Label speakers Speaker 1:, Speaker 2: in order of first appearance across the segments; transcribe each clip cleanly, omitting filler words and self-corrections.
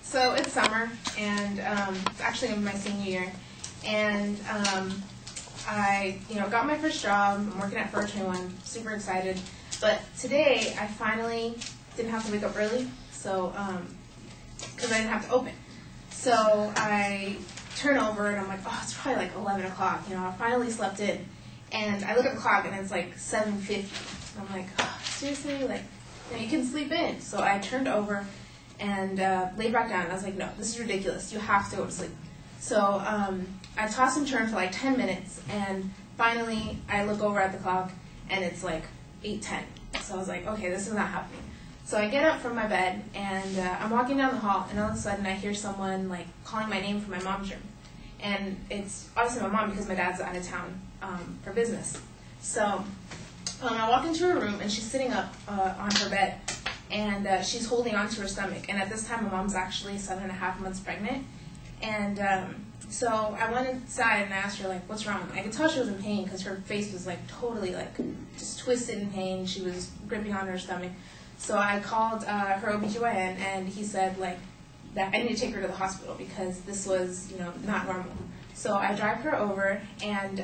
Speaker 1: So it's summer, and it's actually my senior year, and I, got my first job. I'm working at Forever 21, super excited. But today, I finally didn't have to wake up early, so because I didn't have to open. So I turn over, and I'm like, oh, it's probably like 11 o'clock. I finally slept in, and I look at the clock, and it's like 7:50. I'm like, oh, seriously, like, you can sleep in. So I turned over and laid back down. I was like, no, this is ridiculous. You have to go to sleep. So I tossed and turned for like 10 minutes, and finally I look over at the clock, and it's like 8:10. So I was like, okay, this is not happening. So I get up from my bed, and I'm walking down the hall, and all of a sudden I hear someone like calling my name from my mom's room. And it's obviously my mom because my dad's out of town for business. So I walk into her room, and she's sitting up on her bed, and she's holding onto her stomach. And at this time, my mom's actually 7.5 months pregnant. And so I went inside and I asked her, like, what's wrong? I could tell she was in pain because her face was, like, totally, like, just twisted in pain. She was gripping on her stomach. So I called her OBGYN, and he said, like, that I need to take her to the hospital because this was, not normal. So I drive her over, and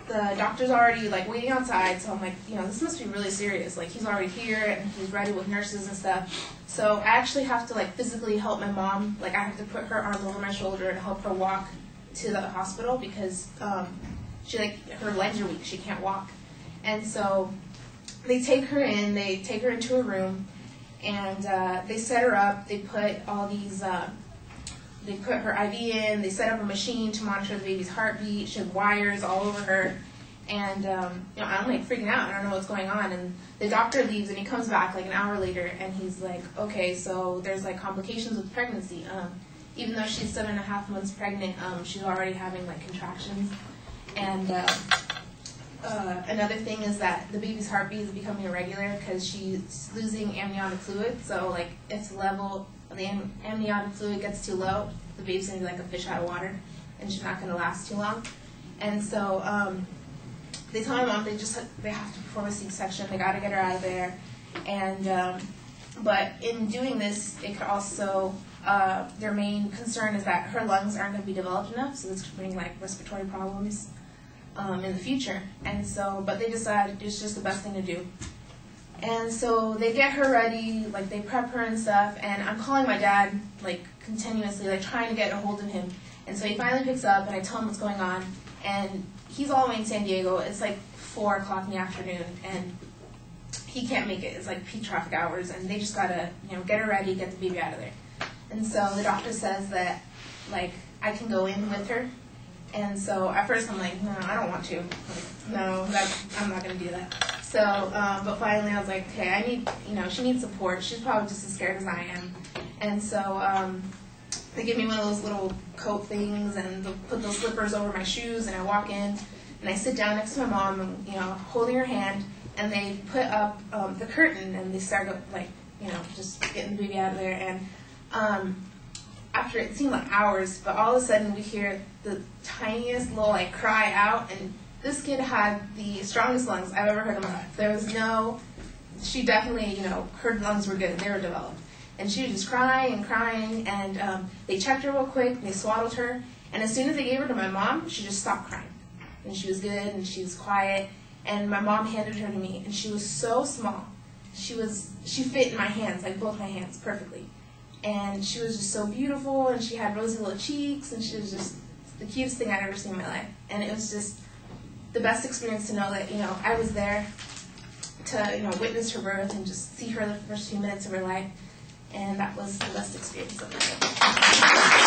Speaker 1: the doctor's already, like, waiting outside. So I'm like, this must be really serious. Like, he's already here, and he's ready with nurses and stuff. So I actually have to, like, physically help my mom. Like, I have to put her arm over my shoulder and help her walk to the hospital because she, like, her legs are weak. She can't walk. And so they take her in. They take her into a room, and they set her up. They put all these, they put her IV in. They set up a machine to monitor the baby's heartbeat. She had wires all over her. And, I'm, like, freaking out. I don't know what's going on. And the doctor leaves, and he comes back, like, an hour later, and he's like, okay, so there's, like, complications with pregnancy. Even though she's 7.5 months pregnant, she's already having, like, contractions. And another thing is that the baby's heartbeat is becoming irregular because she's losing amniotic fluid. So, like, if the level of the amniotic fluid gets too low, the baby's going to be like a fish out of water, and she's not going to last too long. And so they tell my mom they have to perform a C-section. They got to get her out of there. And but in doing this, it could also their main concern is that her lungs aren't going to be developed enough, so this could bring, like, respiratory problems in the future. And so, but they decided it's just the best thing to do. And so they get her ready, like, they prep her and stuff, and I'm calling my dad, like, continuously, like, trying to get a hold of him. And so he finally picks up, and I tell him what's going on, and he's all the way in San Diego. It's like 4 o'clock in the afternoon, and he can't make it. It's like peak traffic hours, and they just gotta, get her ready, get the baby out of there. And so the doctor says that, like, I can go in with her. And so at first I'm like, no, I don't want to. Like, no, I'm not gonna do that. So, but finally I was like, okay, I need, she needs support. She's probably just as scared as I am. And so they give me one of those little coat things, and they'll put those slippers over my shoes, and I walk in, and I sit down next to my mom, and, holding her hand, and they put up the curtain, and they start, like, just getting the baby out of there. And after it seemed like hours, but all of a sudden we hear the tiniest little, like, cry out, and this kid had the strongest lungs I've ever heard in my life. There was she definitely, her lungs were good, they were developed. And she was just crying and crying, and they checked her real quick, and they swaddled her, and as soon as they gave her to my mom, she just stopped crying. And she was good, and she was quiet, and my mom handed her to me, and she was so small. She fit in my hands, like both my hands, perfectly. And she was just so beautiful, and she had rosy little cheeks, and she was just the cutest thing I'd ever seen in my life. And it was just the best experience to know that, I was there to, witness her birth and just see her the first few minutes of her life. And that was the best experience of my life.